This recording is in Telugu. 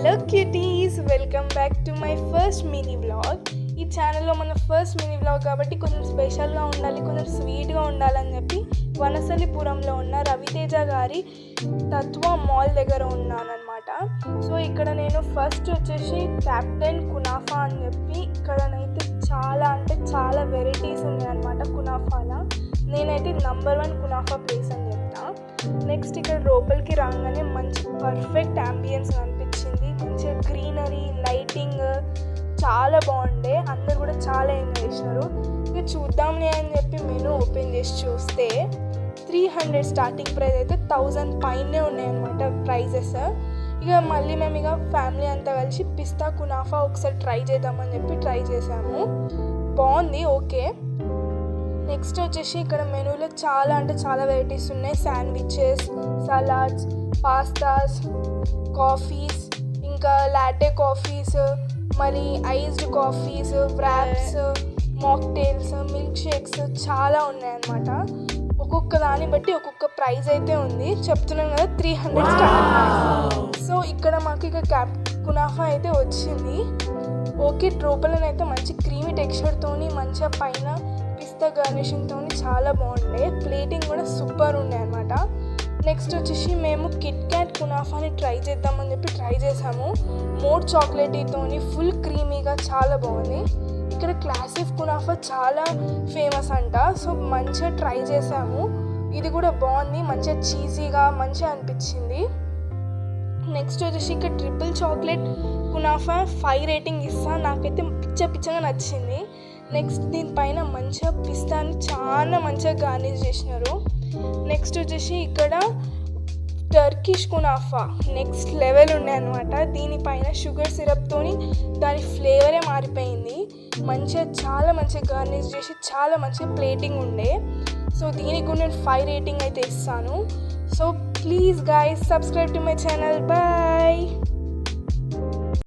Hello cuties, welcome back to my first mini vlog. ఈ ఛానల్లో మన ఫస్ట్ మినీ వ్లాగ్ కాబట్టి కొంచెం స్పెషల్గా ఉండాలి, కొంచెం స్వీట్గా ఉండాలని చెప్పి వనసలిపురంలో ఉన్న రవితేజ గారి తత్వ మాల్ దగ్గర ఉన్నానన్నమాట. సో ఇక్కడ నేను ఫస్ట్ వచ్చేసి క్యాప్టెన్ కునాఫా అని చెప్పి ఇక్కడనైతే చాలా వెరైటీస్ ఉన్నాయన్నమాట కునాఫాలో. నేనైతే నంబర్ 1 కునాఫా ప్లేస్ అని చెప్తా. నెక్స్ట్ ఇక్కడ లోపలికి రాగానే మంచి పర్ఫెక్ట్ అంబియన్స్ అనిపించింది. మంచిగా గ్రీనరీ, లైటింగ్ చాలా బాగుండే. అందరు కూడా చాలా ఎంజాయ్ చేసినారు. ఇక చూద్దాంలే అని చెప్పి మెనూ ఓపెన్ చేసి చూస్తే 300 స్టార్టింగ్ ప్రైస్ అయితే 1000 పైనే ఉన్నాయన్నమాట ప్రైజెస్. ఇక మళ్ళీ మేము ఇక ఫ్యామిలీ అంతా కలిసి పిస్తా కునాఫా ఒకసారి ట్రై చేద్దామని చెప్పి ట్రై చేసాము. బాగుంది, ఓకే. నెక్స్ట్ వచ్చేసి ఇక్కడ మెనూలో చాలా వెరైటీస్ ఉన్నాయి. శాండ్విచెస్, సలాడ్స్, పాస్తాస్, కాఫీస్, ఇంకా లాటే కాఫీస్, మరి iced coffees, wraps, mocktails, milk shakes చాలా ఉన్నాయన్నమాట. ఒక్కొక్క దాన్ని బట్టి ఒక్కొక్క ప్రైస్ అయితే ఉంది. చెప్తున్నాం కదా 300 స్టార్ట్. సో ఇక్కడ మాకు ఇక కునాఫా అయితే వచ్చింది. ఓకే, లోపలనైతే మంచి క్రీమీ టెక్స్చర్తోని, మంచిగా పైన పిస్తా గార్నిషింగ్తో చాలా బాగుండే. ప్లేటింగ్ కూడా సూపర్ ఉండే అనమాట. నెక్స్ట్ వచ్చేసి మేము కిట్ క్యాట్ కునాఫాని ట్రై చేద్దామని చెప్పి ట్రై చేసాము. మోర్ చాక్లెటీతోని ఫుల్ క్రీమీగా చాలా బాగుంది. ఇక్కడ క్లాసిక్ కునాఫా చాలా ఫేమస్ అంట. సో మంచిగా ట్రై చేసాము. ఇది కూడా బాగుంది, మంచిగా చీజీగా మంచిగా అనిపించింది. నెక్స్ట్ వచ్చేసి ఇక్కడ ట్రిపుల్ చాక్లెట్ కునాఫా 5 రేటింగ్ ఇస్తా. నాకైతే పిచ్చగా నచ్చింది. నెక్స్ట్ దీనిపైన మంచిగా పిస్తాని చాలా మంచిగా గార్నిష్ చేసినారు. నెక్స్ట్ వచ్చేసి ఇక్కడ టర్కిష్ కునాఫా నెక్స్ట్ లెవెల్ ఉండే అనమాట. దీనిపైన షుగర్ సిరప్తోని దాని ఫ్లేవరే మారిపోయింది. చాలా మంచిగా గార్నిష్ చేసి చాలా మంచిగా ప్లేటింగ్ ఉండే. సో దీనికి కూడా నేను 5 రేటింగ్ అయితే ఇస్తాను. So please guys, subscribe to my channel. Bye.